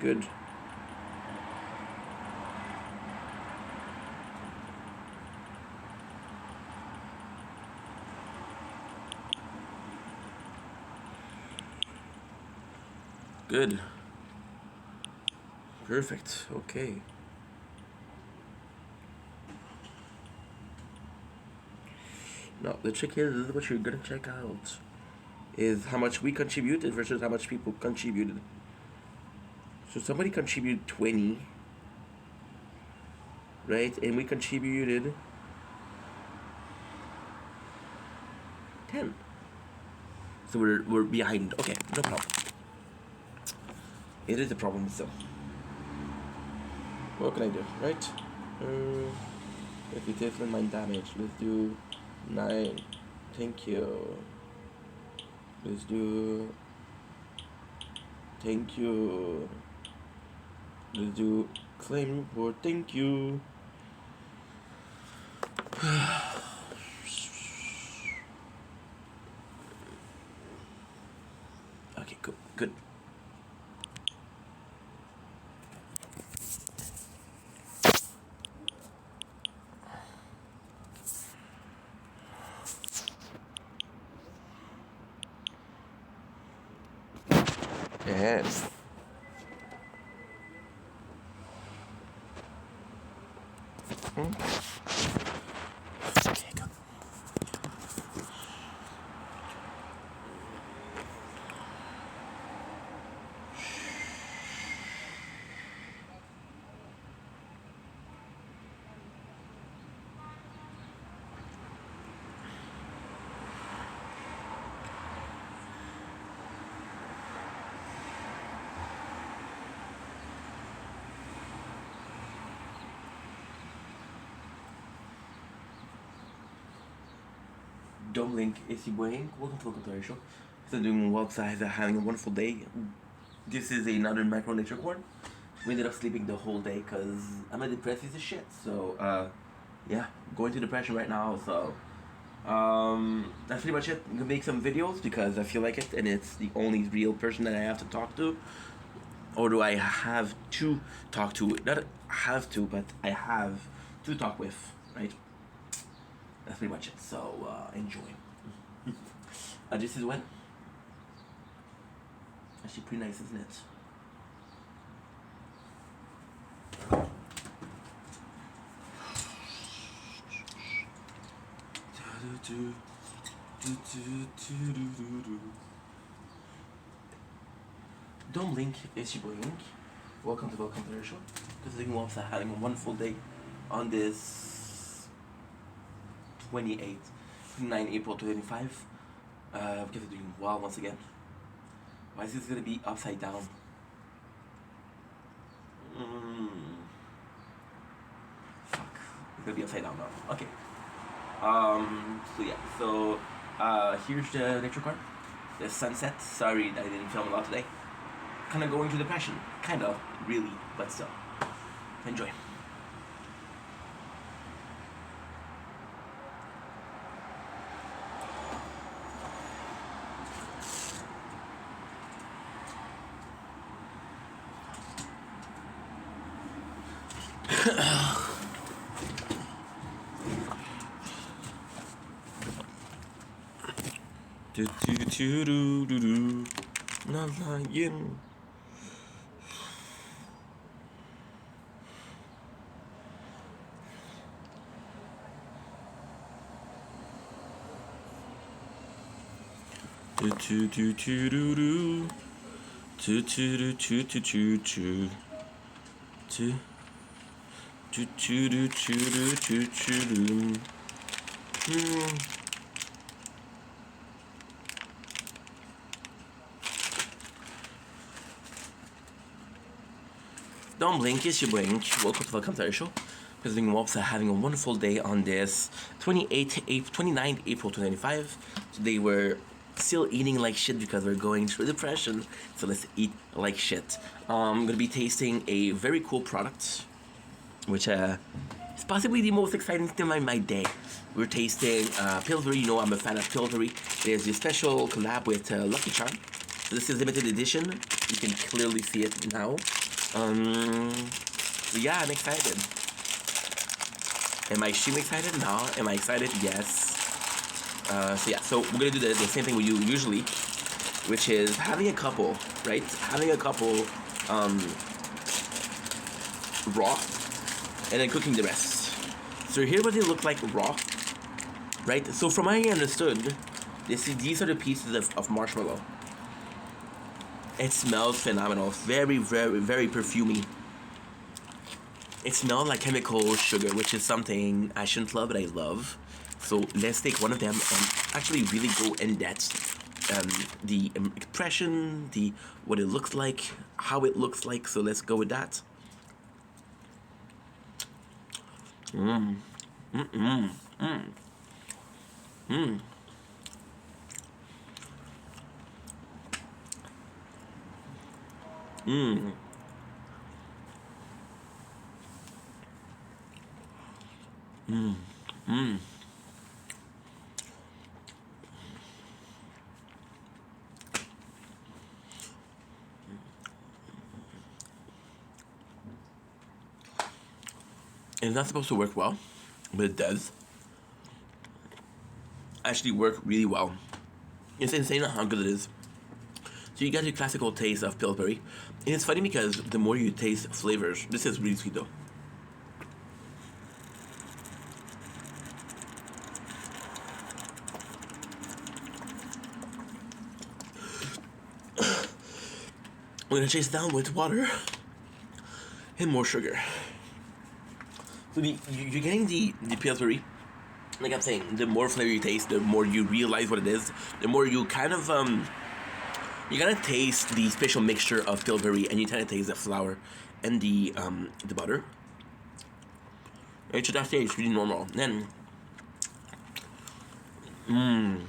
Good. Good. Perfect. Okay. Now the trick here is what you're gonna check out is how much we contributed versus how much people contributed. So somebody contributed 20, right? And we contributed 10. So we're behind. Okay, no problem. It is a problem still. What can I do, right? If it is mind damage, let's do 9. Thank you. Let's do. Thank you. Let's do claim report. Thank you. Okay, cool. Good. Yes. Okay, go. Domlink is Wayne. Welcome to the show. Still doing well besides having a wonderful day. This is another macro nature cord. We ended up sleeping the whole day because I'm a depressed piece of shit. So yeah, going through depression right now. So that's pretty much it. I'm gonna make some videos because I feel like it, and it's the only real person that I have to talk to. Or do I have to talk to? Not have to, but I have to talk with, right? That's pretty much it. So enjoy. This is when. Actually, pretty nice, isn't it? Domlink is your boy Link. Welcome to the show. Because the was having a wonderful day on this 29 April 2025. Because we're doing well once again. Why is this gonna be upside down? Fuck. It's gonna be upside down now. Okay. So yeah. So here's the nature card. The sunset. Sorry that I didn't film a lot today. Kind of going through depression. Kind of. Really. But still. Enjoy. Not lying. Don't blink, it's your blink. Welcome to the show. President Wops are having a wonderful day on this 29th April 2025. Today we're still eating like shit because we're going through depression. So let's eat like shit. I'm gonna be tasting a very cool product, which is possibly the most exciting thing of my day. We're tasting Pillsbury. You know I'm a fan of Pillsbury. There's a special collab with Lucky Charm. So this is limited edition. You can clearly see it now. Yeah, I'm excited. Am I extremely excited? No. Am I excited? Yes. So yeah, so we're gonna do the same thing we do usually, which is having a couple, right? Having a couple raw, and then cooking the rest. So here's what they look like raw, right? So from what I understood, these are the pieces of marshmallow. It smells phenomenal. Very, very, very perfumey. It smells like chemical sugar, which is something I shouldn't love, but I love. So let's take one of them and actually really go in depth. The expression, what it looks like, how it looks like. So let's go with that. Mmm. Mmm. Mmm. Mmm. Mmm. Mmm. Mmm. It's not supposed to work well, but it does. Actually work really well. It's insane how good it is. So you get your classical taste of Pillsbury. And it's funny because the more you taste flavors, this is really sweet though. We're gonna chase it down with water and more sugar. So you're getting the Pillsbury. Like I'm saying, the more flavor you taste, the more you realize what it is. The more you kind of you kind of taste the special mixture of Pillsbury, and you kind of taste the flour and the butter. Right, so that's it's really normal. Then, then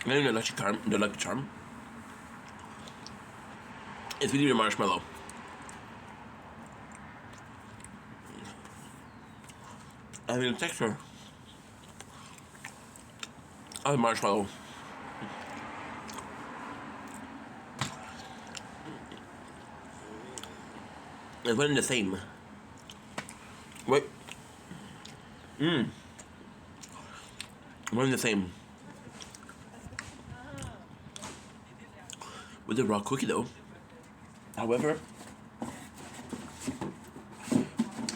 the Lucky Charm. It's really the marshmallow. I mean, the texture of the marshmallow. It's one and the same. Wait. One and the same. With the raw cookie though. However,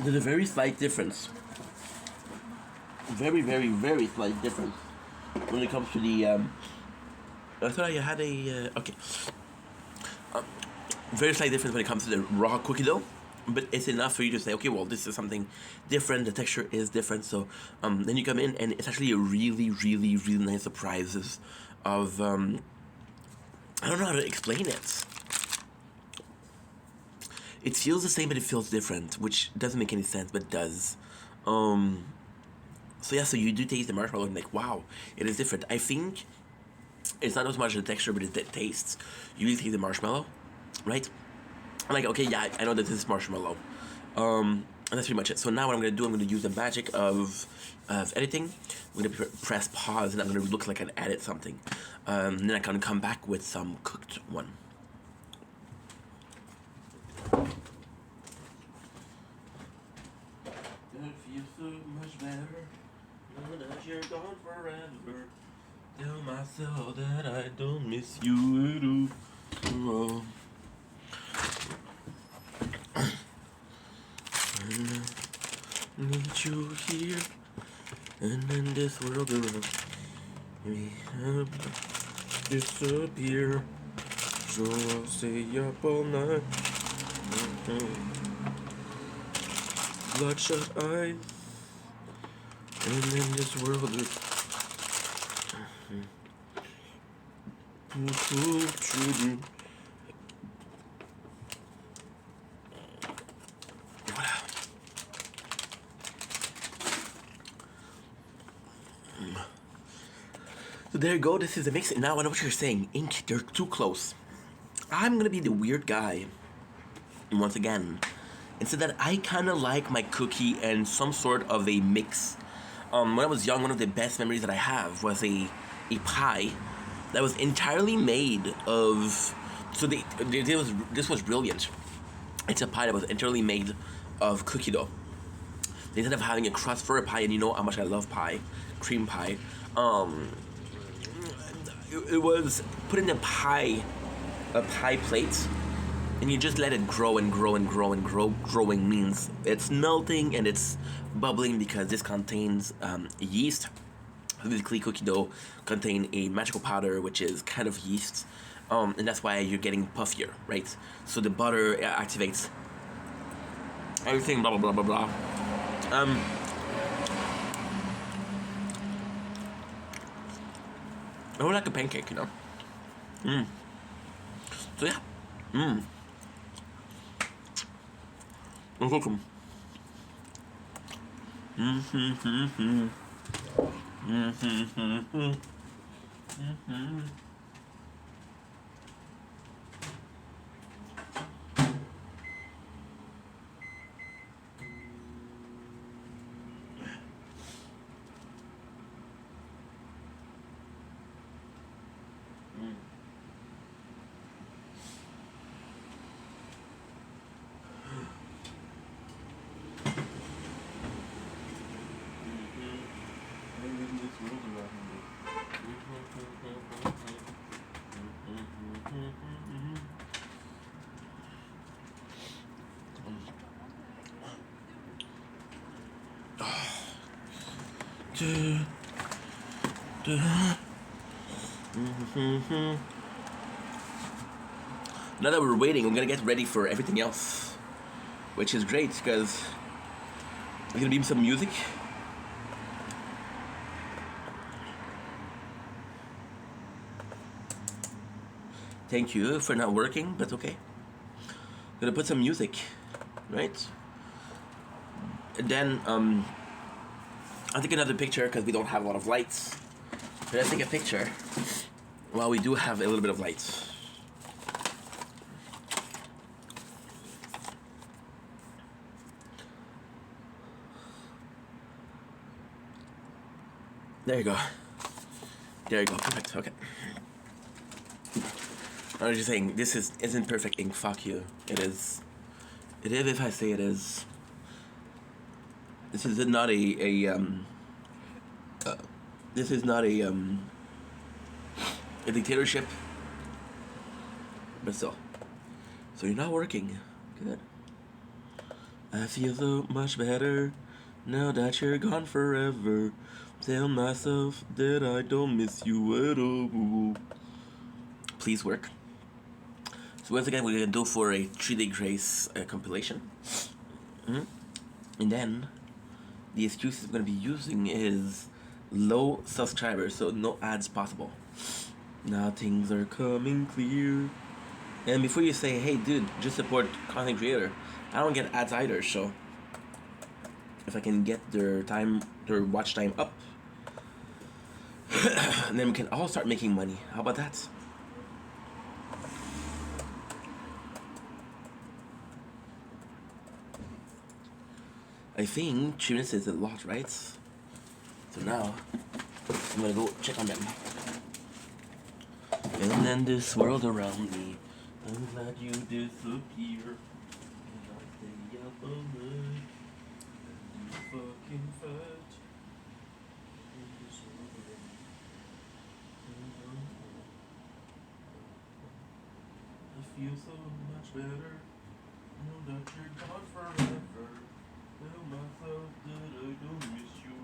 there's a very slight difference. Very, very, very slight difference when it comes to the. I thought I had a okay. Very slight difference when it comes to the raw cookie dough, but it's enough for you to say, okay, well, this is something different. The texture is different, so then you come in and it's actually a really, really, really nice surprises of. I don't know how to explain it. It feels the same, but it feels different, which doesn't make any sense, but does. So yeah, so you do taste the marshmallow and like, wow, it is different. I think it's not as much the texture, but it's the taste. You really taste the marshmallow, right? I'm like, okay, yeah, I know that this is marshmallow. And that's pretty much it. So now what I'm gonna do, I'm gonna use the magic of editing. I'm gonna press pause, and I'm gonna look like I added something. Then I can come back with some cooked one. It feels so much better now that you're gone forever. Tell myself that I don't miss you at all. Need you here, and in this world around me disappear. So I'll stay up all night. Bloodshot eyes, and in this world children. So there you go, this is the mix. Now I know what you're saying. Ink, they're too close. I'm gonna be the weird guy. Once again. Instead that I kinda like my cookie and some sort of a mix. When I was young, one of the best memories that I have was a pie that was entirely made of. So this was brilliant. It's a pie that was entirely made of cookie dough. Instead of having a crust for a pie, and you know how much I love pie, cream pie, it was put in a pie plate, and you just let it grow and grow and grow and grow. Growing means it's melting and it's bubbling because this contains yeast. Basically, cookie dough contain a magical powder, which is kind of yeast, and that's why you're getting puffier, right? So the butter activates everything, blah blah blah blah blah. I would like a pancake, you know. So yeah, I'm welcome. Now that we're waiting, we're gonna get ready for everything else, which is great because there's gonna be some music. Thank you for not working, but okay. Gonna put some music, right? And then I'll take another picture because we don't have a lot of lights. So let's take a picture while we do have a little bit of lights. There you go. There you go. Perfect. Okay. I was just saying, this isn't perfect ink. Fuck you. It is. It is if I say it is. This is not this is not a dictatorship. But still. So you're not working. Good. I feel so much better now that you're gone forever. Tell myself that I don't miss you at all. Please work. So once again, we're gonna do for a 3-Day Grace compilation. And then the excuses I'm gonna be using is low subscribers, so no ads possible. Now things are coming clear. And before you say, hey dude, just support content creator, I don't get ads either, so if I can get their watch time up, and then we can all start making money. How about that? I think 3 minutes is a lot, right? So now I'm gonna go check on them. And then this world around me, I'm glad you disappear. And I stay up all night. And you fucking fight. In this world around me. I feel so much better. Know that you're gone forever. Tell myself that I don't miss you.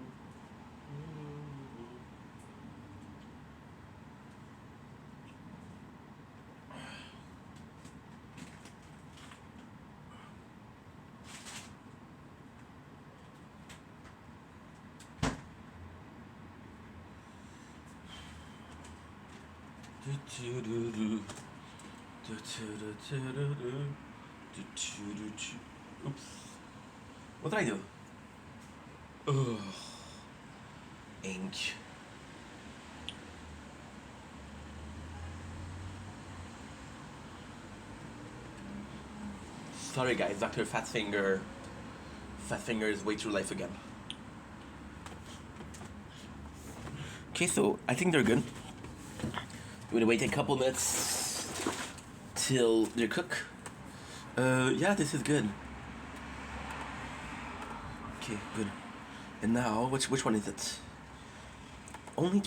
Oops. What did I do? Ugh. Ink. Sorry guys, Dr. Fatfinger. Fatfinger is way through life again. Okay, so I think they're good. We're gonna wait a couple minutes till they cook. Yeah, this is good. Okay, good. And now, which one is it? Only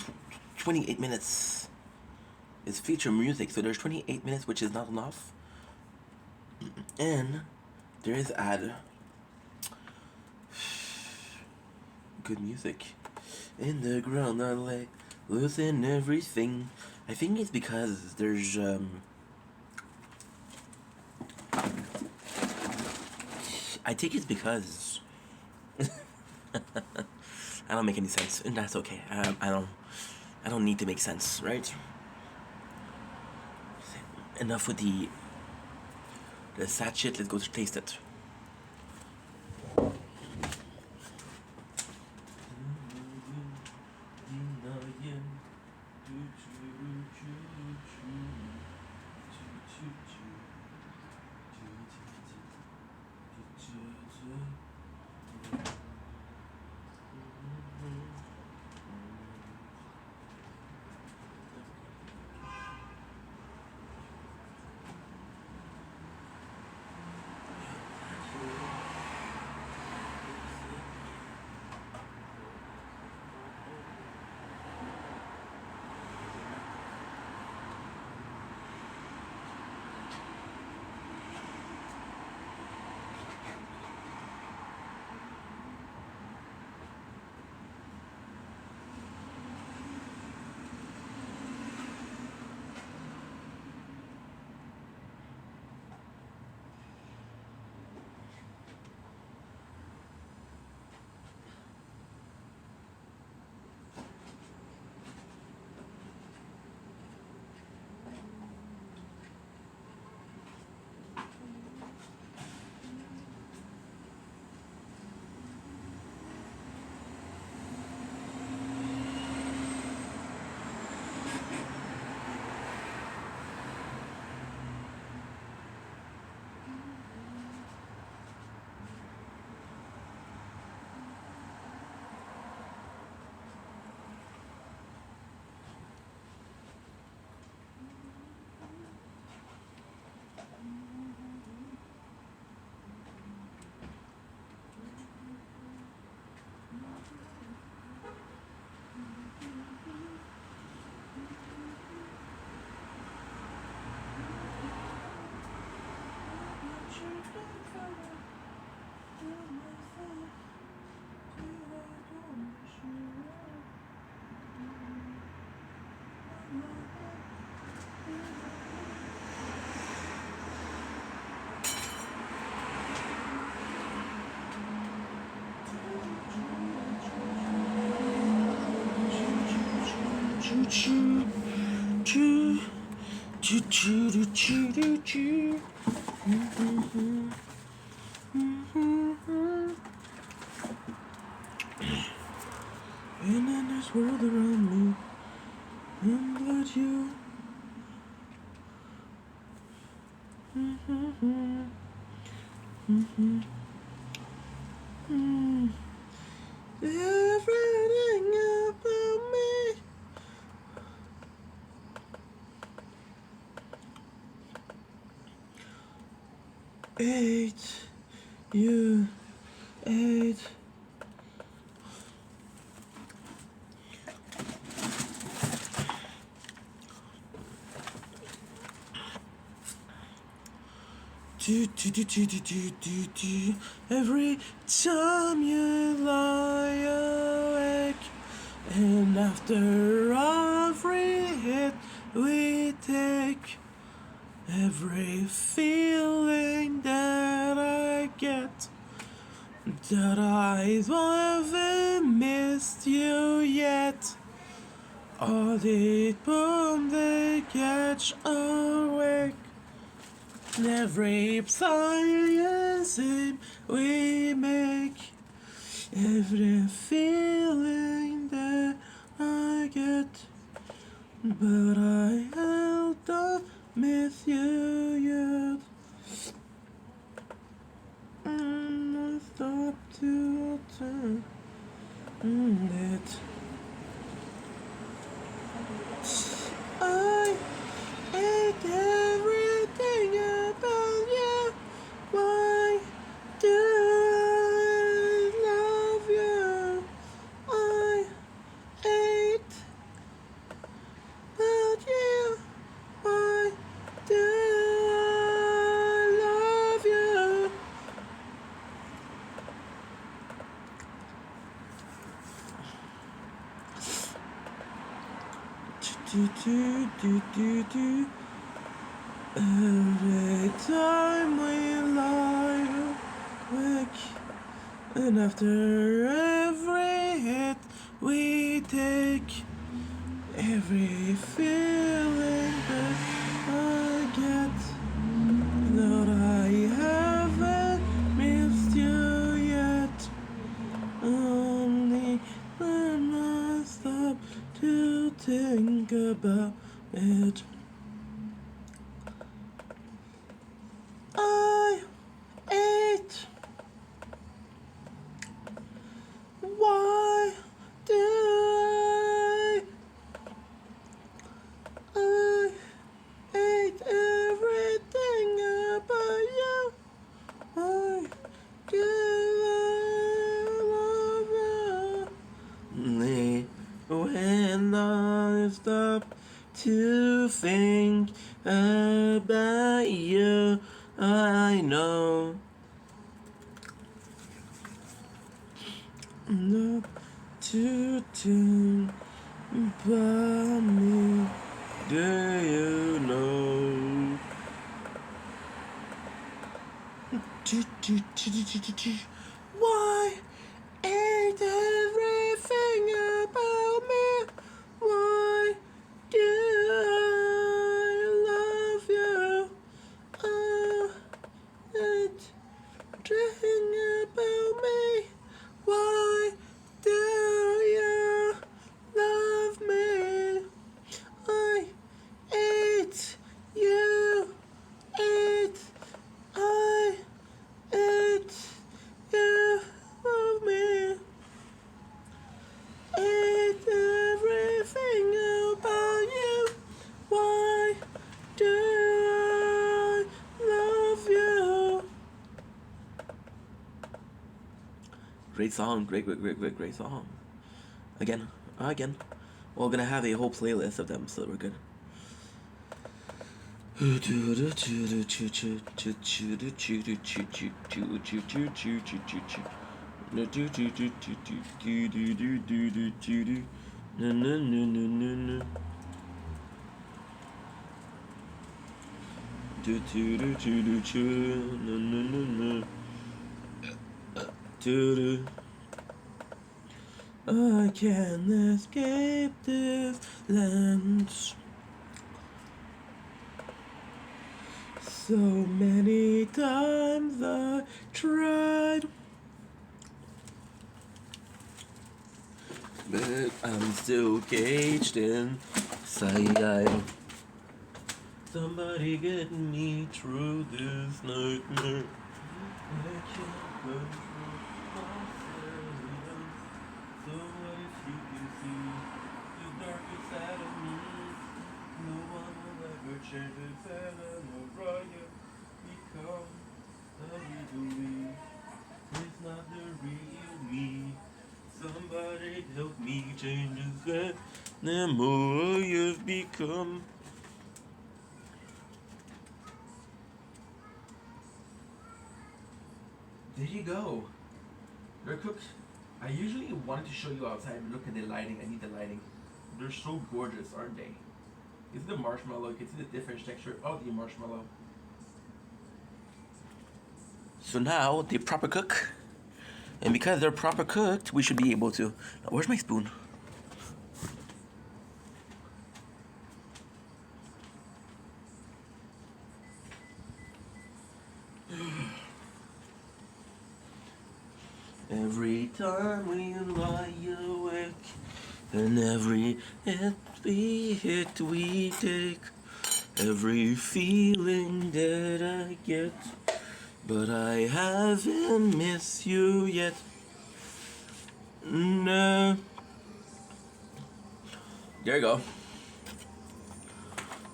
28 minutes. It's feature music, so there's 28 minutes, which is not enough. And there is ad. Good music. In the ground, I lay, losing everything. I think it's because there's I think it's because I don't make any sense, and that's okay. I don't need to make sense, right? Enough with the sad shit. Let's go to taste it. And then there's world around me, and but you. Everything about me. You ate. Every time you lie awake, and after every hit we take, every feeling that I get, that I haven't missed you yet. All the boom they catch awake. Every science we make, every feeling that I get, but I don't miss you yet. I stop to turn it. I Every time we lie awake, and after every hit we take, every feeling that I get, that I haven't missed you yet. Only when I stop to think about it, I ate. Why do I hate everything about you? Why do I love you? When I stop to think about you, I know. Not to think about me, do you know? Why ain't everything about me? Why do I love you? Oh, it's everything about me. Why do you love me? I ate you, ate, I ate you, love me. Ate everything about you. Why do I love you? Great song, great song. Again. We're gonna have a whole playlist of them, so we're good. I can't escape this land. So many times I tried, but I'm still caged inside. Somebody get me through this nightmare. I can't control myself. So what if you can see the darkest side of me? No one will ever change it better nor brighter, because the real me is not the real me. Somebody help me change this animal you've become. There you go. They're cooked. I usually wanted to show you outside, but look at the lighting. I need the lighting. They're so gorgeous, aren't they? Is the marshmallow? You can see the different texture of the marshmallow. So now they proper cook, and because they're proper cooked, we should be able to. Now, where's my spoon? Every time we lie awake, and every hit we take, every feeling that I get, but I haven't missed you yet. No. There you go.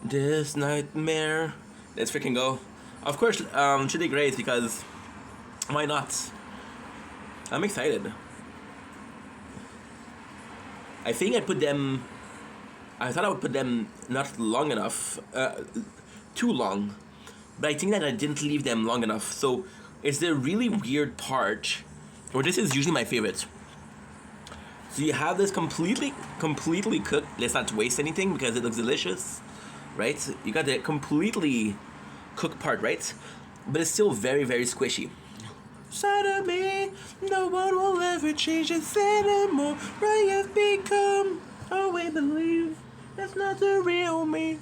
This nightmare. Let's freaking go. Of course, Chili Grace, because why not? I'm excited. I think I thought I would put them not long enough, too long, but I think that I didn't leave them long enough. So it's the really weird part, or this is usually my favorite. It's So you have this completely cooked. Let's not waste anything because it looks delicious, right? You got the completely cooked part, right? But it's still very, very squishy. Side of me, no one will ever change this anymore. I have become, oh, we believe that's not the real me.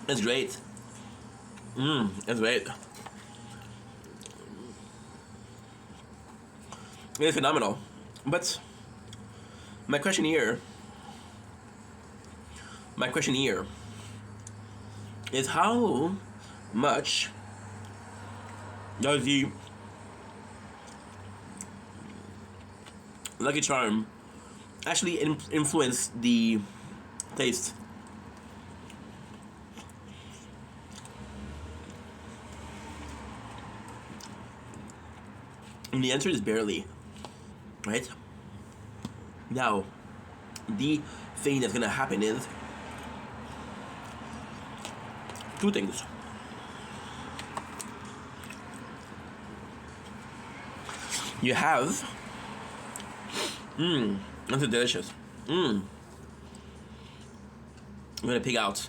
It's great. It's great. It's phenomenal. But my question here is how much does the Lucky Charm actually influence the taste? And the answer is barely, right? Now, the thing that's gonna happen is two things. You have, that's delicious. I'm gonna pick out.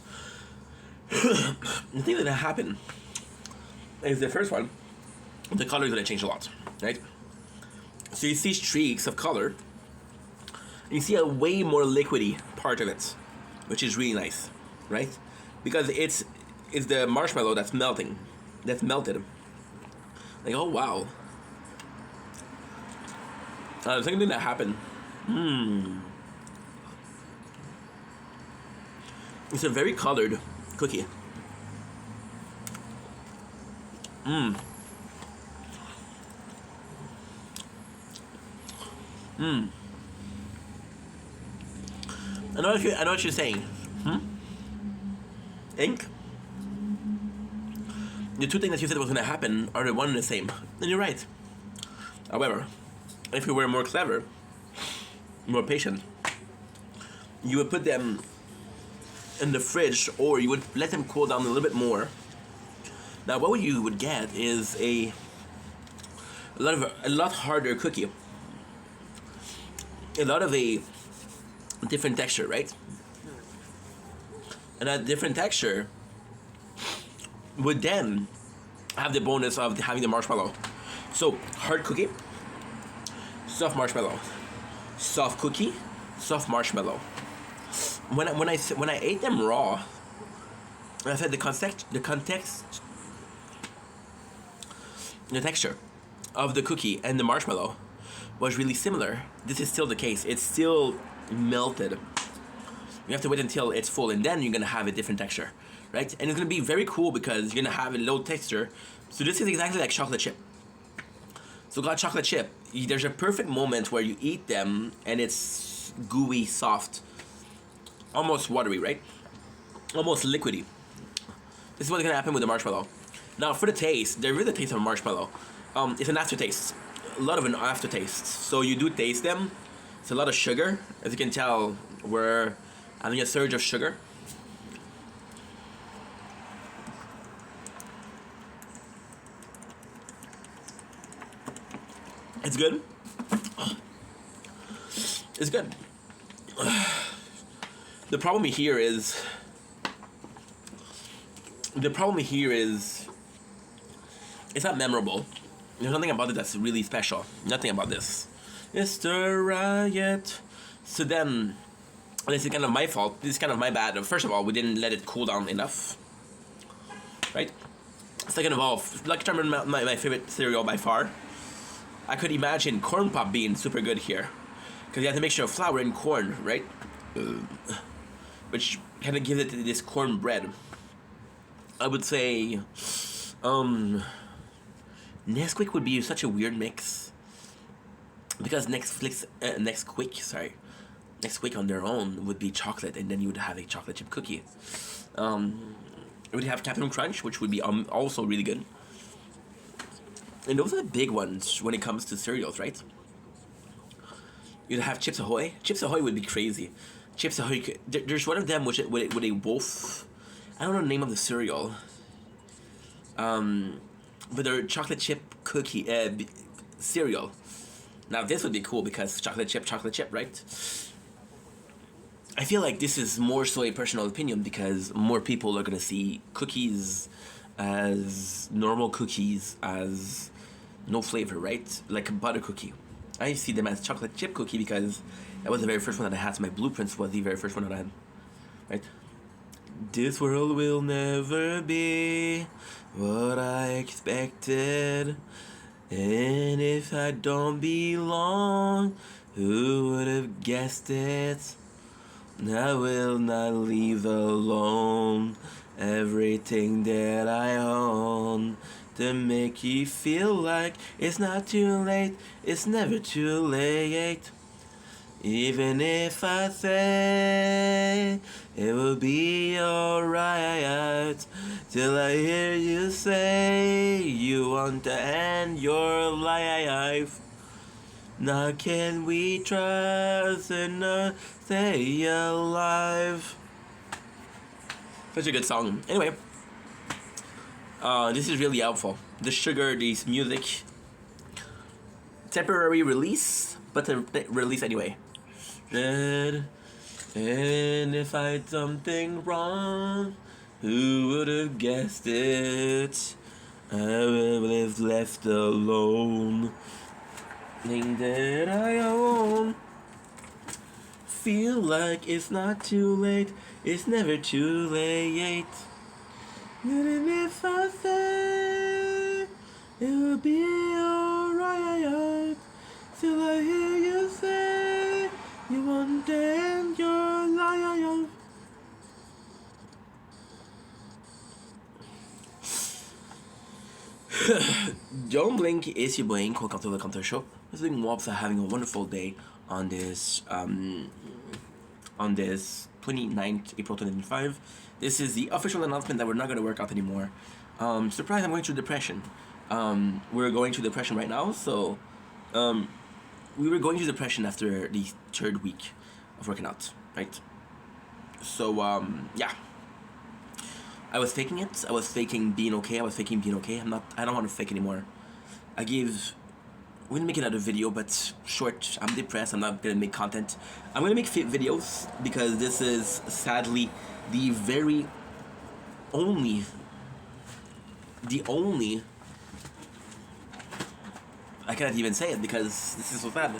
The thing that happened is the first one, the color is gonna change a lot, right? So you see streaks of color, and you see a way more liquidy part of it, which is really nice, right? Because it's the marshmallow that's melting, that's melted. Like, oh wow. The second thing that happened, it's a very colored cookie. I know what you're saying. Ink? The two things that you said was going to happen are the one and the same. And you're right. However, if you were more clever, more patient, you would put them in the fridge, or you would let them cool down a little bit more. Now, what you would get is a lot harder cookie, a lot of a different texture, right? And that different texture would then have the bonus of having the marshmallow. So hard cookie, soft marshmallow, soft cookie, soft marshmallow. When I ate them raw, I said the texture of the cookie and the marshmallow was really similar. This is still the case. It's still melted. You have to wait until it's full, and then you're gonna have a different texture, right? And it's gonna be very cool because you're gonna have a low texture. So this is exactly like chocolate chip. So got chocolate chip. There's a perfect moment where you eat them and it's gooey, soft, almost watery, right? Almost liquidy. This is what's gonna happen with the marshmallow. Now for the taste, there is a taste of marshmallow. It's an aftertaste, a lot of an aftertaste. So you do taste them. It's a lot of sugar, as you can tell. We're having a surge of sugar. It's good. It's good. The problem here is it's not memorable. There's nothing about it that's really special. Nothing about this. It's the riot. So then, this is kind of my fault. This is kind of my bad. First of all, we didn't let it cool down enough. Right? Second of all, Lucky Charm is my favorite cereal by far. I could imagine Corn Pop being super good here, because you have to mixture of flour and corn, right? Which kind of gives it this cornbread. I would say, Nesquik would be such a weird mix, because Nesquik on their own would be chocolate, and then you would have a chocolate chip cookie. It would have Captain Crunch, which would be also really good. And those are the big ones when it comes to cereals, right? You'd have Chips Ahoy. Chips Ahoy would be crazy. Chips Ahoy. There's one of them with a wolf. I don't know the name of the cereal. with their chocolate chip cookie cereal. Now this would be cool because chocolate chip, right? I feel like this is more so a personal opinion because more people are gonna see cookies as normal cookies as no flavor, right? Like a butter cookie. I see them as chocolate chip cookie because that was the very first one that I had. So my blueprints was the very first one that I had, right? This world will never be what I expected. And if I don't belong, who would have guessed it? I will not leave alone everything that I own to make you feel like it's not too late, it's never too late. Even if I say it will be alright, till I hear you say you want to end your life. Now can we trust and stay alive? Such a good song. Anyway, this is really helpful. The sugar, this music, temporary release, but a release anyway. And if I did something wrong, who would have guessed it? I would have left alone. Thing that I own. Feel like it's not too late, it's never too late. And if I say it will be alright, till I hear you say you want to end your life. Don't blink, it's your boy. Welcome to the Contour Show. I was doing Wops are having a wonderful day on this 29th April 2025. This is the official announcement that we're not going to work out anymore. Surprise! I'm going through depression. We're going through depression right now, so we were going through depression after the third week of working out, right? So yeah, I was faking it. I was faking being okay. I don't want to fake anymore. We're gonna make another video, but short. I'm depressed. I'm not gonna make content. I'm gonna make videos because this is sadly the only I cannot even say it because this is so sad.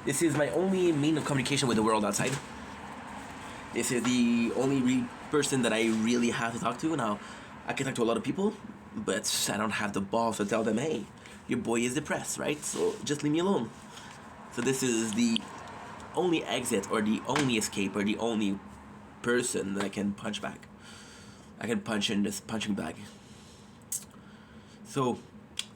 This is my only mean of communication with the world outside. This is the only person that I really have to talk to. Now, I can talk to a lot of people, but I don't have the balls to tell them, hey, your boy is depressed, right? So just leave me alone. So this is the only exit or the only escape or the only person that I can punch back. I can punch in this punching bag. So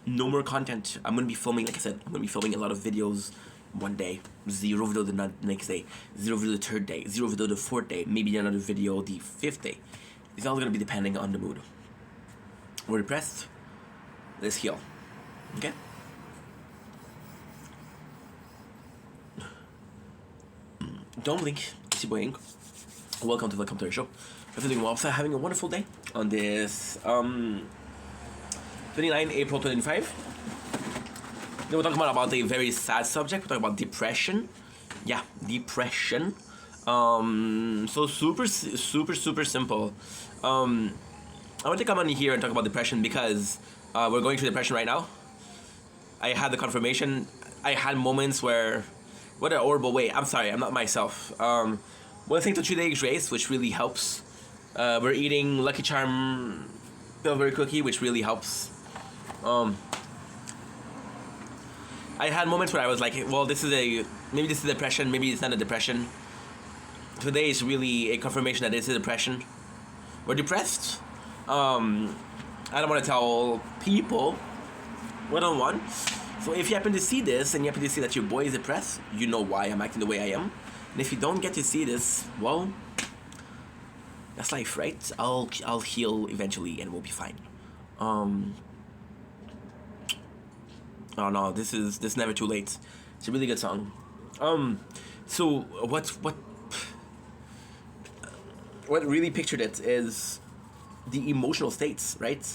no more content. I'm going to be filming, like I said, I'm going to be filming a lot of videos one day, 0 video the next day, 0 video the third day, 0 video the fourth day, maybe another video the fifth day. It's all going to be depending on the mood. We're depressed. Let's heal. Okay? Don't blink. It's your boy Ink. Welcome to the Contour Show. If you're doing well, having a wonderful day on this 29 April 2025. Then we're talking about a very sad subject. We're talking about depression. Yeah, depression. So super simple. I want to come on here and talk about depression because we're going through depression right now. I had the confirmation. I had moments where, what a horrible way. I'm sorry, I'm not myself. One thing to 3 Days Grace, which really helps. We're eating Lucky Charm Pillsbury cookie, which really helps. I had moments where I was like, well, maybe this is depression, maybe it's not a depression. Today is really a confirmation that it's a depression. We're depressed. I don't want to tell people one-on-one. So if you happen to see this and you happen to see that your boy is depressed, you know why I'm acting the way I am. And if you don't get to see this, well, that's life, right? I'll heal eventually and we'll be fine. Oh no, this is Never Too Late. It's a really good song. So what really pictured it is the emotional states, right?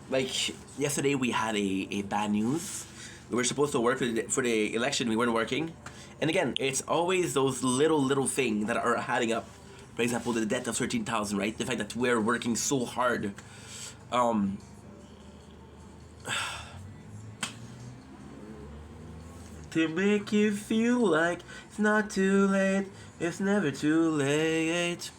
like yesterday we had a bad news. We were supposed to work for the election. We weren't working, and again, it's always those little things that are adding up. For example, the debt of 13,000, right? The fact that we're working so hard, um, to make you feel like it's not too late. It's never too late.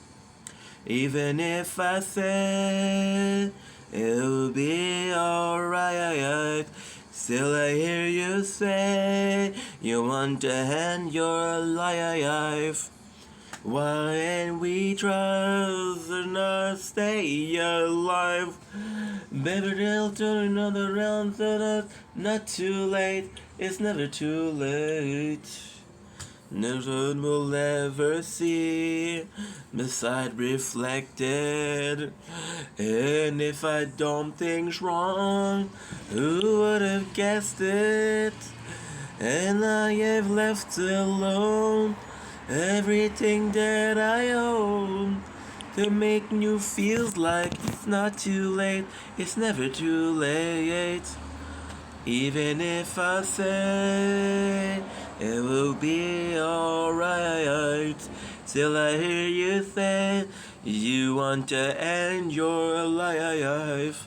Even if I say it'll be alright, still I hear you say you want to end your life. Why we trust and not stay alive? Baby, they'll turn another round so that not too late. It's never too late. Never will ever see beside reflected. And if I don't think wrong, who would have guessed it? And I have left alone everything that I own to make you feel like it's not too late. It's never too late. Even if I say it will be alright, till I hear you say you want to end your life.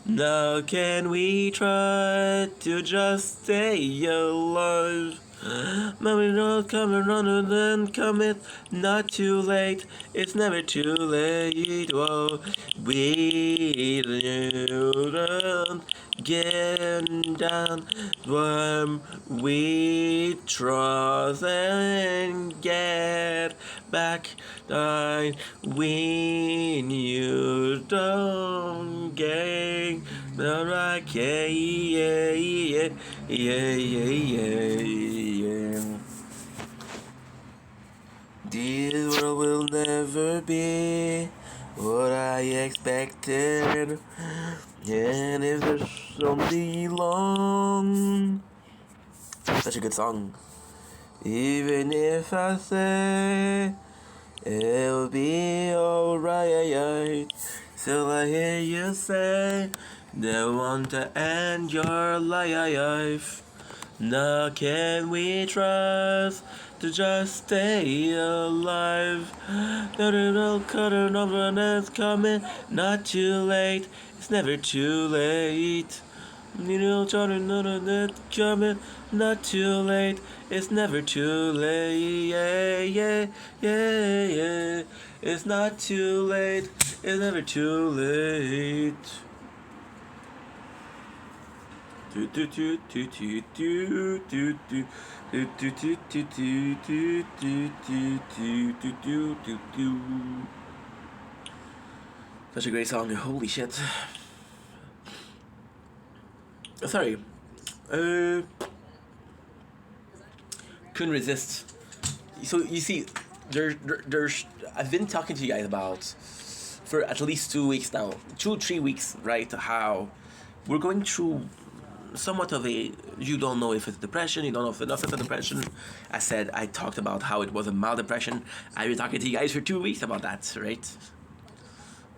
Now can we try to just stay alive? Mommy, don't come around and then commit. Not too late. It's never too late. Whoa, we don't get down when we trust and get back. I when you don't get the right. Yeah. This world will never be what I expected. And if there's something long, such a good song. Even if I say it'll be alright, still I hear you say they want to end your life. Now can we trust to just stay alive? The little cutter over that's coming, not too late. It's never too late. Little children that's coming, not too late. It's never too late. Yeah. It's not too late. It's never too late. Such a great song. Holy shit. Sorry. Couldn't resist. So you see, there's I've been talking to you guys about for at least 2 weeks now, 2-3 weeks, right? How we're going through somewhat of a, you don't know if it's depression, you don't know if it's a depression. I talked about how it was a mild depression. I've been talking to you guys for 2 weeks about that, right?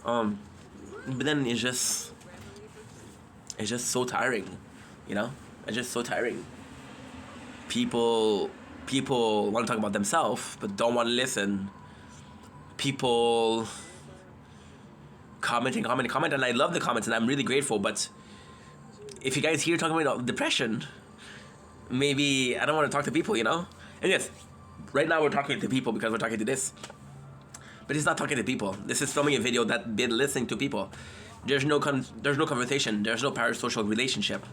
But then it's just so tiring, you know? It's just so tiring. People want to talk about themselves but don't want to listen. People comment, and I love the comments and I'm really grateful, but if you guys hear talking about depression, maybe I don't want to talk to people, you know? And yes, right now we're talking to people because we're talking to this. But it's not talking to people. This is filming a video that been listening to people. There's no conversation. There's no parasocial relationship,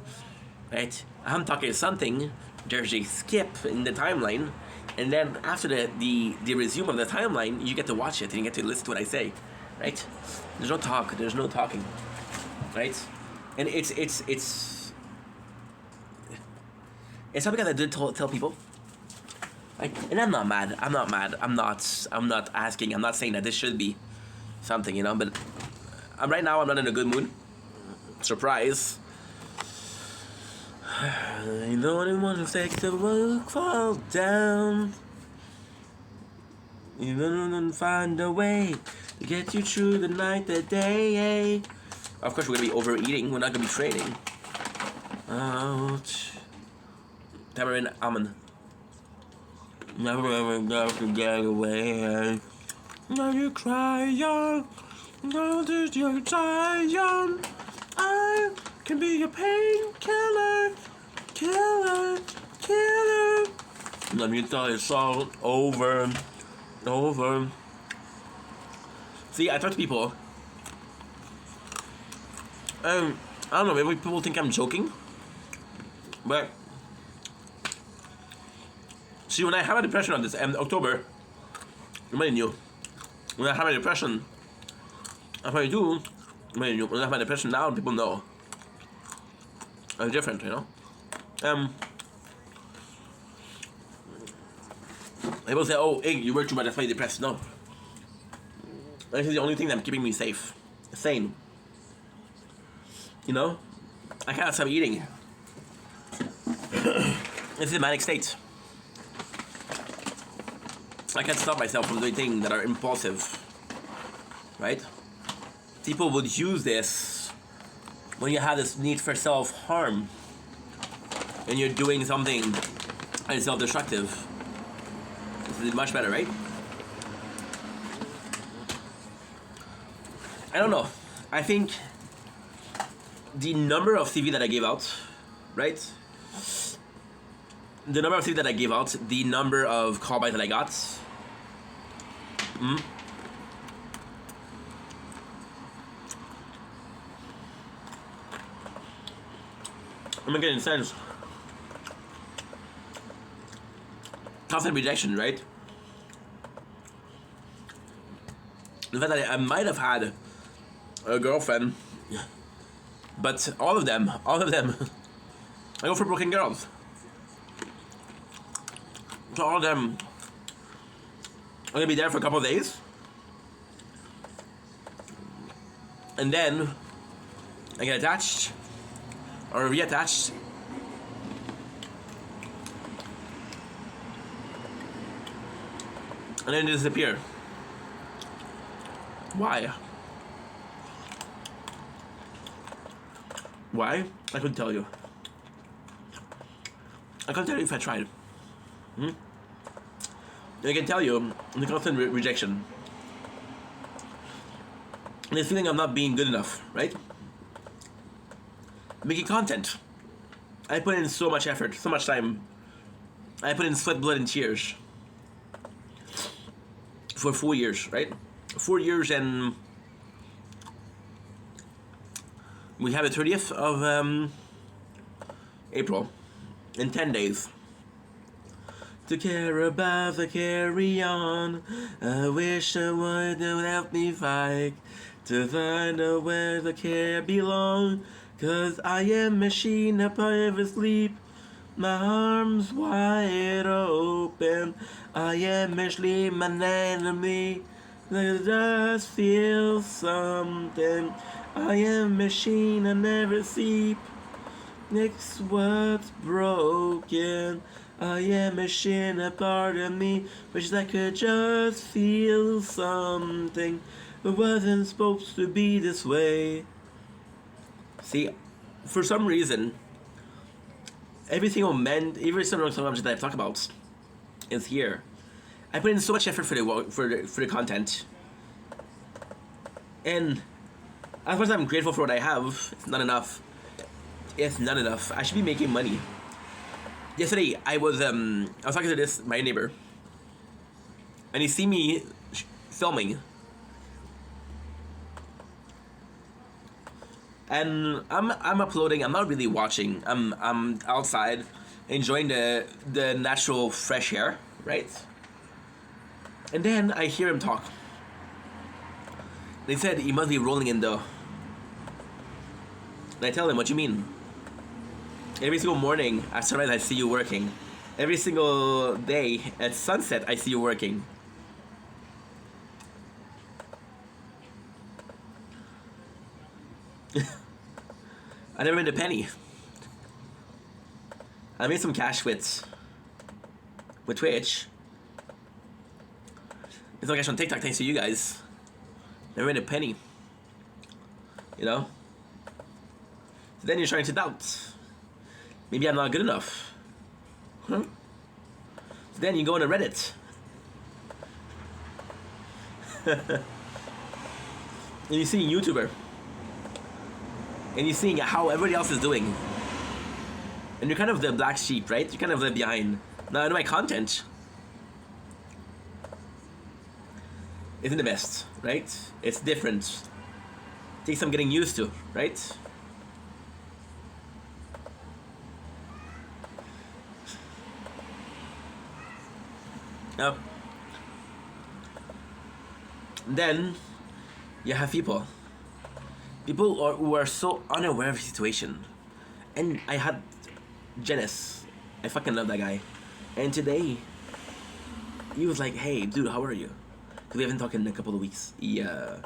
right? I'm talking to something. There's a skip in the timeline, and then after the resume of the timeline, you get to watch it and you get to listen to what I say, right? There's no talk. There's no talking, right? And it's something that I did tell people. Like, and I'm not mad. I'm not asking. I'm not saying that this should be something, you know. But right now I'm not in a good mood. Surprise. You the only one who takes the world fall down. You don't find a way to get you through the night, the day. Of course, we're gonna be overeating. We're not gonna be training. Tamarind almond. Never ever go to get away. Now you cry young. Now that you're tired. I can be your painkiller. Killer. Let me tell you, it's all over. See, I talk to people. I don't know, maybe people think I'm joking. But see, when I have a depression on this October, many new. When I have a depression, I probably do. Many new. When I have a depression now, people know. It's different, you know. People say, "Oh, hey, you work too much. That's why you're depressed." No, this is the only thing that's keeping me safe, sane. You know, I can't stop eating. It's a manic state. I can't stop myself from doing things that are impulsive. Right? People would use this when you have this need for self-harm and you're doing something that is self-destructive. This is much better, right? I don't know. I think the number of CV that I gave out, right? The number of CV that I gave out, the number of callbacks that I got. I'm getting sense. Constant rejection, right? The fact that I might have had a girlfriend, but all of them, I go for broken girls. So all of them, I'm gonna be there for a couple of days, and then I get attached or reattached, and then disappear. Why? Why? I couldn't tell you. I couldn't tell you if I tried. I can tell you the constant rejection. This feeling of not being good enough, right? Making content. I put in so much effort, so much time. I put in sweat, blood, and tears. For 4 years, right? 4 years, and we have the 30th of April in 10 days. To care about the carry on. I wish someone would help me fight to find out where the care belong. 'Cause I am machine up ever sleep. My arms wide open. I am actually my enemy. Let us feel something. I am machine, I never sleep. Next what's broken. I am machine, a part of me. Wish I could just feel something. It wasn't supposed to be this way. See, for some reason, every single subject that I've talked about is here. I put in so much effort for the content, and as much as I'm grateful for what I have, it's not enough. It's not enough. I should be making money. Yesterday, I was talking to my neighbor, and he see me filming, and I'm uploading. I'm not really watching. I'm outside, enjoying the natural fresh air, right? And then I hear him talk. They said he must be rolling in dough. And I tell him, what you mean? Every single morning at sunrise I see you working. Every single day at sunset I see you working. I never made a penny. I made some cash with Twitch. There's no cash on TikTok thanks to you guys. Never made a penny. You know? So then you're trying to doubt. Maybe I'm not good enough. Huh? So then you go on Reddit. And you're seeing YouTuber. And you're seeing how everybody else is doing. And you're kind of the black sheep, right? You're kind of left behind. Now, my content isn't the best, right? It's different. Takes some getting used to, right? Then you have people who are so unaware of the situation. And I had Janice. I fucking love that guy. And today, he was like, hey, dude, how are you? Because we haven't talked in a couple of weeks. He tried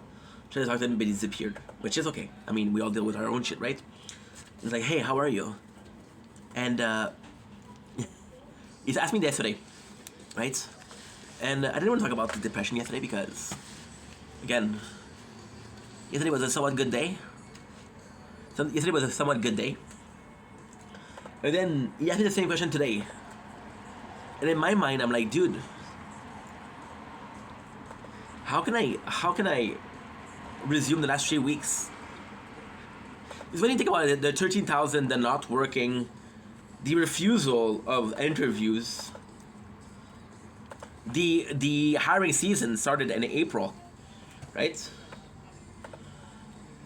to talk to him, but he disappeared. Which is okay. I mean, we all deal with our own shit, right? He's like, hey, how are you? And he's asked me yesterday, right? And I didn't want to talk about the depression yesterday because, again, yesterday was a somewhat good day. Yesterday was a somewhat good day. And then he asked me the same question today. And in my mind, I'm like, dude, how can I resume the last 3 weeks? Because when you think about it, the 13,000, the not working, the refusal of interviews, the hiring season started in April, right?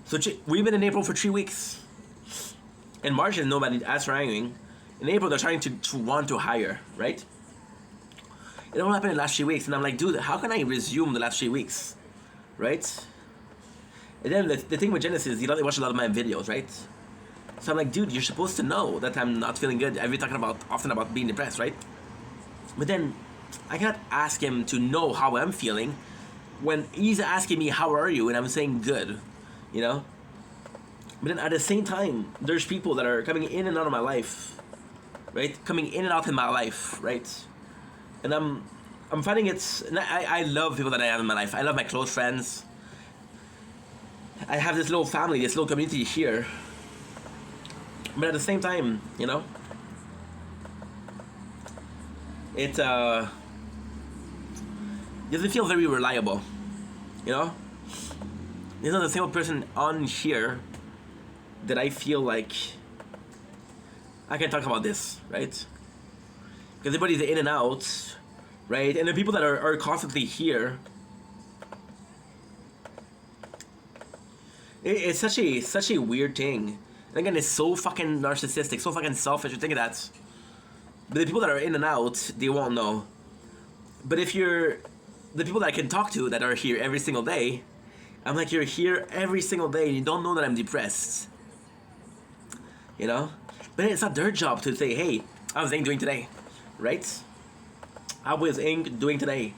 So we've been in April for 3 weeks. In March, there's nobody asked for hiring. In April, they're trying to want to hire, right? It all happened in the last 3 weeks, and I'm like, dude, how can I resume the last 3 weeks, right? And then the thing with Genesis is, they watch a lot of my videos, right? So I'm like, dude, you're supposed to know that I'm not feeling good. I've been talking often about being depressed, right? But then I cannot ask him to know how I'm feeling when he's asking me, how are you? And I'm saying good, you know? But then at the same time, there's people that are coming in and out of my life, right? Coming in and out in my life, right? And I'm finding I love people that I have in my life. I love my close friends. I have this little family, this little community here. But at the same time, you know, it doesn't feel very reliable, you know? There's not a single person on here that I feel like I can talk about this, right? Because everybody's in and out, right? And the people that are constantly here, it's such a weird thing. And again, it's so fucking narcissistic, so fucking selfish. You think of that. But the people that are in and out, they won't know. But if you're the people that I can talk to that are here every single day, I'm like, you're here every single day and you don't know that I'm depressed. You know? But it's not their job to say, hey, how was Ink doing today? Right? How was Ink doing today?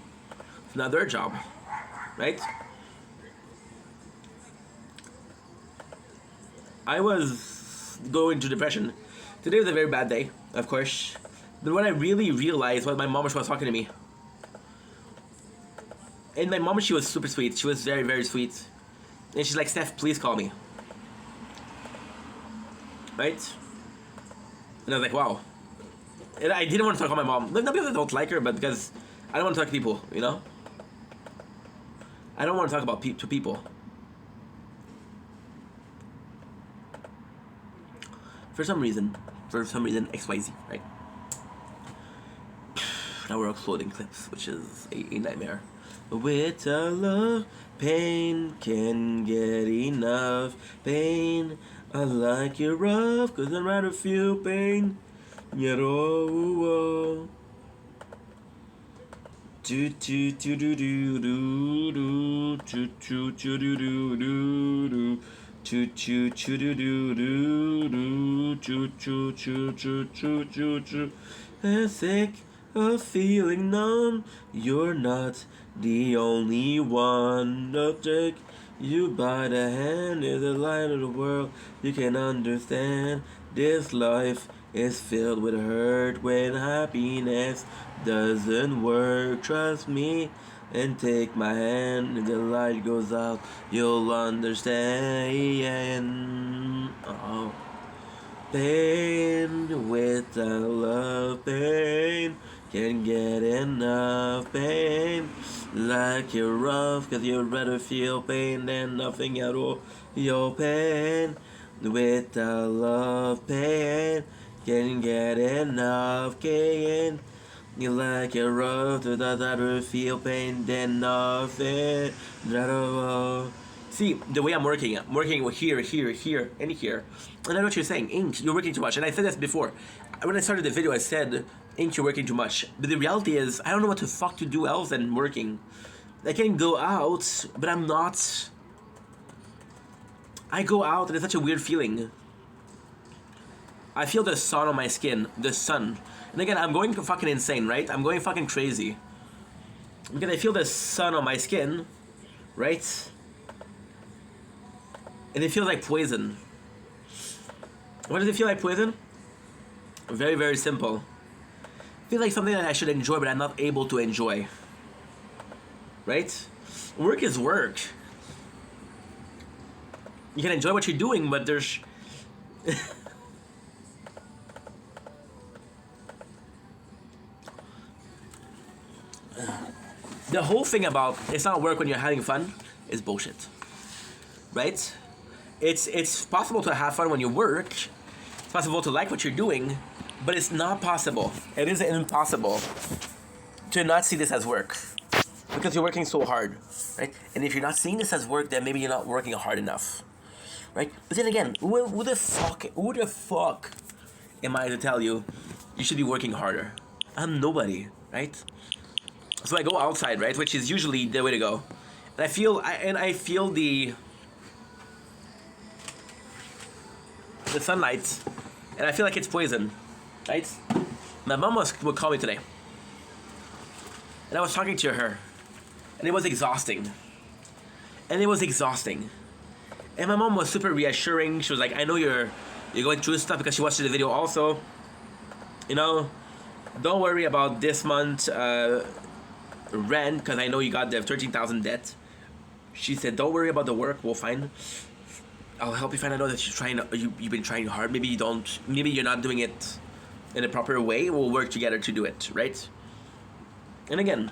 It's not their job. Right? I was going through depression. Today was a very bad day, of course. But what I really realized was my mom was talking to me. And my mom, she was super sweet. She was very, very sweet. And she's like, Steph, please call me. Right? And I was like, wow. And I didn't want to talk to my mom. Not because I don't like her, but because I don't want to talk to people, you know? I don't want to talk about to people. For some reason, XYZ, right? Now we're uploading clips, which is a nightmare. With a love, pain can get enough. Pain, I like you rough, cause I'd rather feel pain. Yet oh, do do do do do do do do do do do do do. Choo choo choo doo doo doo doo choo choo choo choo choo choo choo. I'm sick of feeling numb. You're not the only one. I'll take you by the hand. Is the light of the world you can understand. This life is filled with hurt when happiness doesn't work. Trust me. And take my hand, and the light goes out, you'll understand. Oh. Pain without love, pain. Can't get enough pain. Like you're rough, cause you'd rather feel pain than nothing at all. Your pain without love, pain. Can't get enough pain. You like you're rough, to rather feel pain than nothing at all. See, the way I'm working here, and here. And I know what you're saying, Ink, you're working too much. And I said this before. When I started the video, I said, Ink, you're working too much. But the reality is, I don't know what the fuck to do else than working. I can go out, but I'm not. I go out, and it's such a weird feeling. I feel the sun on my skin, the sun. And again, I'm going fucking insane, right? I'm going fucking crazy. Because I feel the sun on my skin, right? And it feels like poison. Why does it feel like poison? Very, very simple. I feel like something that I should enjoy, but I'm not able to enjoy. Right? Work is work. You can enjoy what you're doing, but there's... The whole thing about it's not work when you're having fun is bullshit. Right? It's possible to have fun when you work. It's possible to like what you're doing, but it's not possible. It is impossible to not see this as work. Because you're working so hard, right? And if you're not seeing this as work, then maybe you're not working hard enough. Right? But then again, who the fuck am I to tell you you should be working harder? I'm nobody, right? So I go outside, right? Which is usually the way to go. And I feel the sunlight, and I feel like it's poison, right? My mom would call me today, and I was talking to her, and it was exhausting. And my mom was super reassuring. She was like, I know you're going through stuff, because she watched the video also. You know, don't worry about this month rent, because I know you got the 13,000 debt. She said, don't worry about the work, we'll find. I'll help you find. I know that you've been trying hard. Maybe you're not doing it in a proper way. We'll work together to do it, right? And again,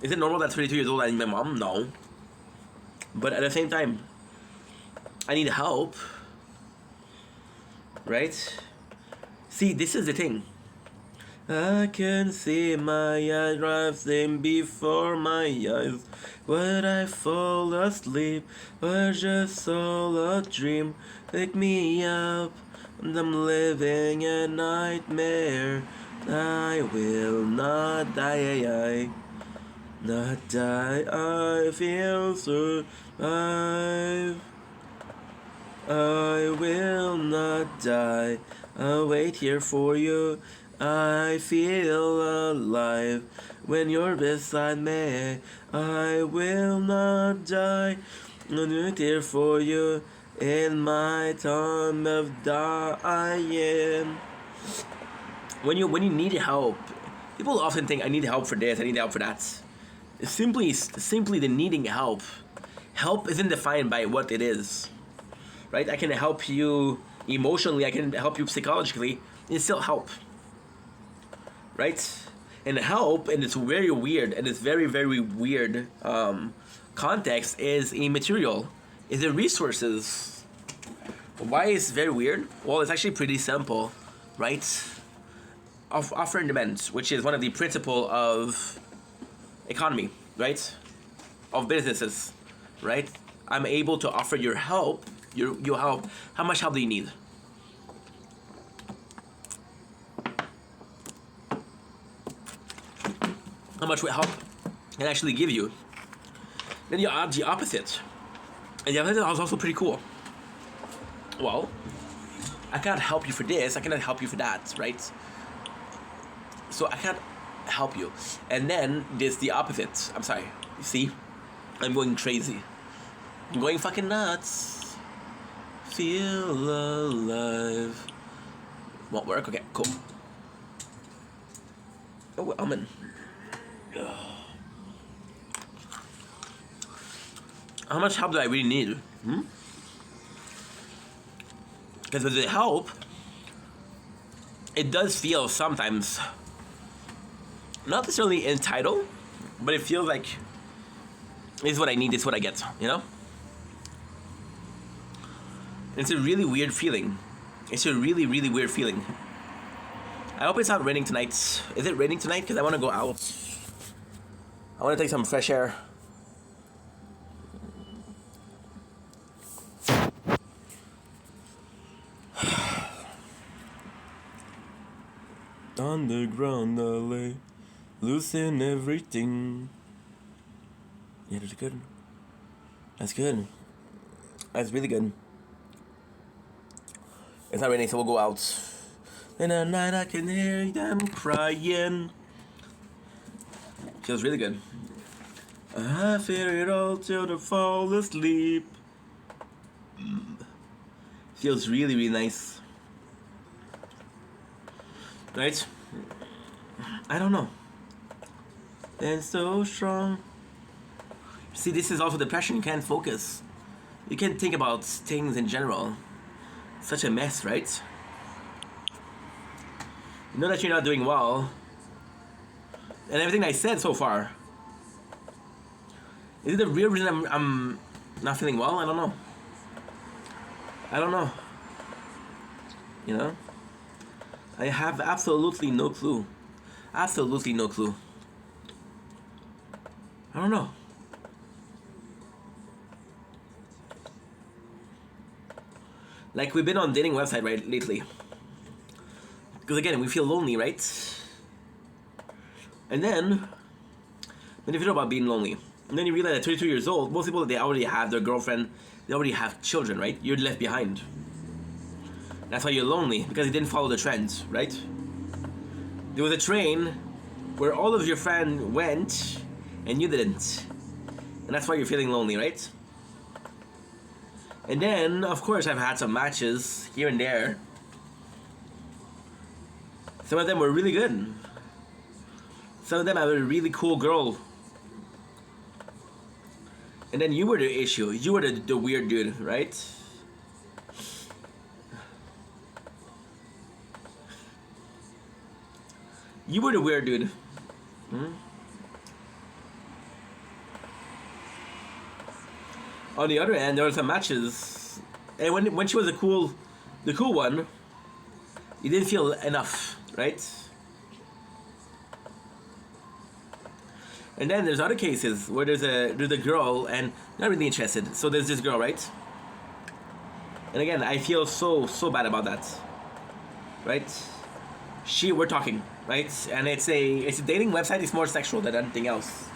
is it normal that 32 years old I need my mom? No. But at the same time, I need help, right? See, this is the thing. I can see my eyes rising before my eyes. Would I fall asleep or just all a dream? Wake me up, I'm living a nightmare. I will not die, not die, I feel survive. I will not die, I'll wait here for you. I feel alive when you're beside me. I will not die, I'll wait here for you in my time of dying. When you need help, people often think I need help for this, I need help for that. Simply the needing help. Help isn't defined by what it is, right? I can help you emotionally, I can help you psychologically. It's still help, right? And help, and it's very weird, and it's very, very weird context, is immaterial. Is it resources? Why is it very weird? Well, it's actually pretty simple, right? Of offer and demand, which is one of the principle of economy, right? Of businesses, right? I'm able to offer your help, your help. How much help do you need? How much help can actually give you? Then you add the opposite. And the opposite is also pretty cool. Well, I cannot help you for this, I cannot help you for that, right? So I can't help you. And then there's the opposite. I'm sorry. You see? I'm going crazy. I'm going fucking nuts. Feel alive. Won't work? Okay, cool. Oh, almond. How much help do I really need? Because Because with the help, it does feel sometimes not necessarily entitled, but it feels like this is what I need, this is what I get, you know? It's a really weird feeling. It's a really, really weird feeling. I hope it's not raining tonight. Is it raining tonight? Because I want to go out. I want to take some fresh air. Underground LA, losing everything. Yeah, that's good. That's good. That's really good. It's not raining, so we'll go out. In the night I can hear them crying. Feels really good. I feel it all till they fall asleep. Feels really, really nice. Right? I don't know. And so strong. See, this is also depression. You can't focus. You can't think about things in general. Such a mess, right? You know that you're not doing well. And everything I said so far. Is it the real reason I'm not feeling well? I don't know. I don't know. You know? I have absolutely no clue. Absolutely no clue. I don't know. Like, we've been on dating website, right, lately. Because again, we feel lonely, right? And then you feel about being lonely. And then you realize at 22 years old, most people, they already have their girlfriend, they already have children, right? You're left behind. That's why you're lonely, because you didn't follow the trends, right? There was a train where all of your friends went, and you didn't. And that's why you're feeling lonely, right? And then, of course, I've had some matches here and there. Some of them were really good. Some of them had a really cool girl. And then you were the issue. You were the weird dude, right? You were the weird dude. On the other hand, there were some matches, and when she was the cool one, you didn't feel enough, right? And then there's other cases where there's a girl and not really interested. So there's this girl, right? And again, I feel so bad about that, right? We're talking, right? And it's a dating website. It's more sexual than anything else.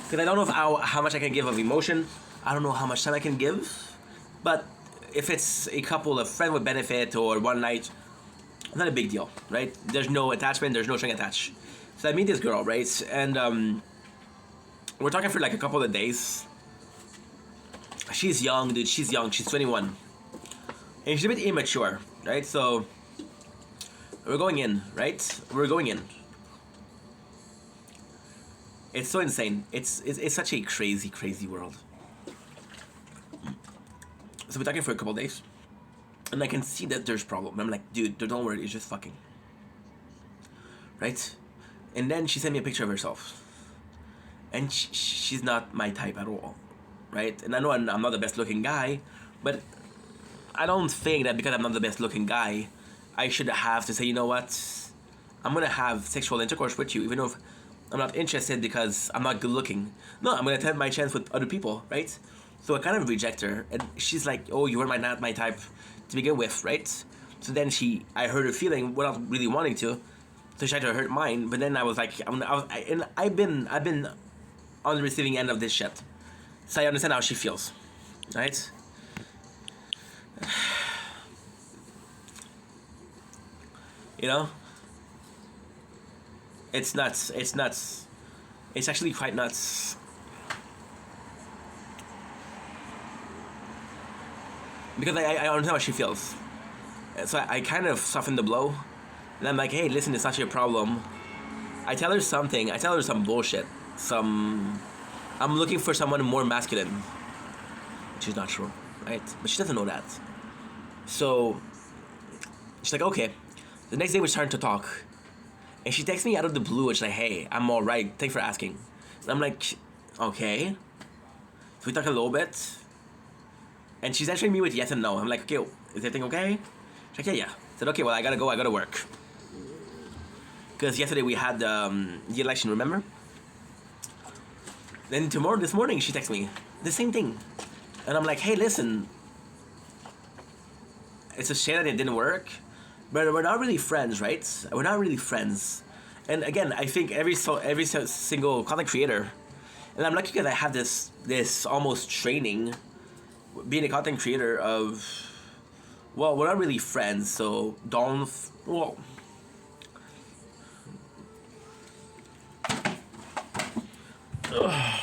Because I don't know how much I can give of emotion. I don't know how much time I can give, but if it's a couple of friend with benefit or one night, not a big deal, right? There's no attachment, there's no string attached. So I meet this girl, right? And we're talking for like a couple of days. She's young, dude. She's young. She's 21, and she's a bit immature, right? So we're going in, right? We're going in. It's so insane. It's such a crazy world. So we're talking for a couple of days, and I can see that there's problem. I'm like, dude, don't worry, it's just fucking. Right? And then she sent me a picture of herself, and she's not my type at all, right? And I know I'm not the best looking guy, but I don't think that because I'm not the best looking guy, I should have to say, you know what, I'm gonna have sexual intercourse with you, even though I'm not interested because I'm not good looking. No, I'm gonna take my chance with other people, right? So I kind of reject her, and she's like, oh, you were not my type to begin with, right? So then I hurt her feeling without really wanting to, so she tried to hurt mine. But then I was like, I've been on the receiving end of this shit, so I understand how she feels, right? You know, it's nuts. It's nuts. It's actually quite nuts. Because I understand how she feels. So I kind of soften the blow. And I'm like, hey, listen, it's not your problem. I tell her something. I tell her some bullshit. I'm looking for someone more masculine. Which is not true, right? But she doesn't know that. So she's like, okay. The next day we're starting to talk, and she texts me out of the blue. It's like, hey, I'm all right. Thanks for asking. And I'm like, okay. So we talk a little bit, and she's answering me with yes and no. I'm like, okay, is everything okay? She's like, yeah. I said, okay, well, I gotta go. I gotta work. Because yesterday we had the election, remember? Then this morning, she texts me the same thing, and I'm like, hey, listen. It's a shame that it didn't work, but we're not really friends, right? We're not really friends. And again, I think every single content creator, and I'm lucky because I have this almost training, being a content creator of, well, we're not really friends, so don't, well. Ugh.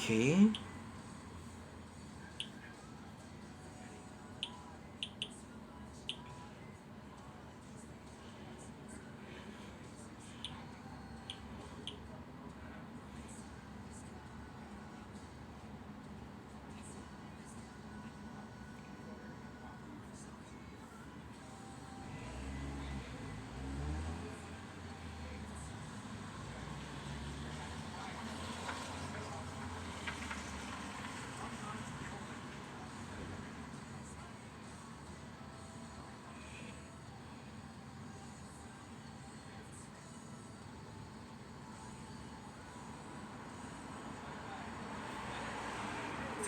Okay.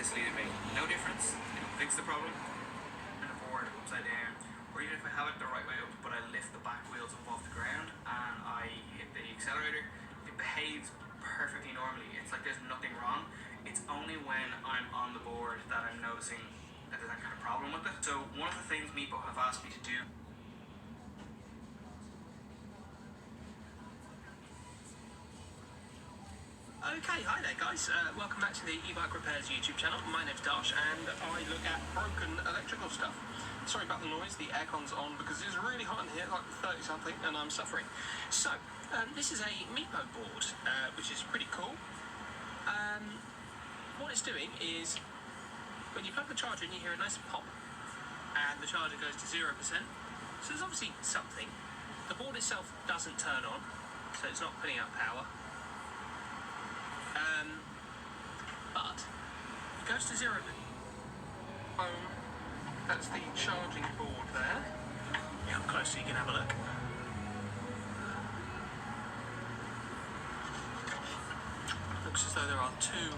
This lead me no difference. It'll fix the problem. And the board upside down, or even if I have it the right way up, but I lift the back wheels up off the ground and I hit the accelerator, it behaves perfectly normally. It's like there's nothing wrong. It's only when I'm on the board that I'm noticing that there's that kind of problem with it. So one of the things Meepo have asked me to do. Okay, hi there guys, welcome back to the e-bike repairs YouTube channel. My name's Darsh and I look at broken electrical stuff. Sorry about the noise, the aircon's on because it's really hot in here, like 30 something, and I'm suffering. So, This is a Meepo board, which is pretty cool. What it's doing is, when you plug the charger in, you hear a nice pop, and the charger goes to 0%. So there's obviously something. The board itself doesn't turn on, so it's not putting out power. But it goes to 0. That's the charging board there. Yeah, up close so you can have a look. Looks as though there are two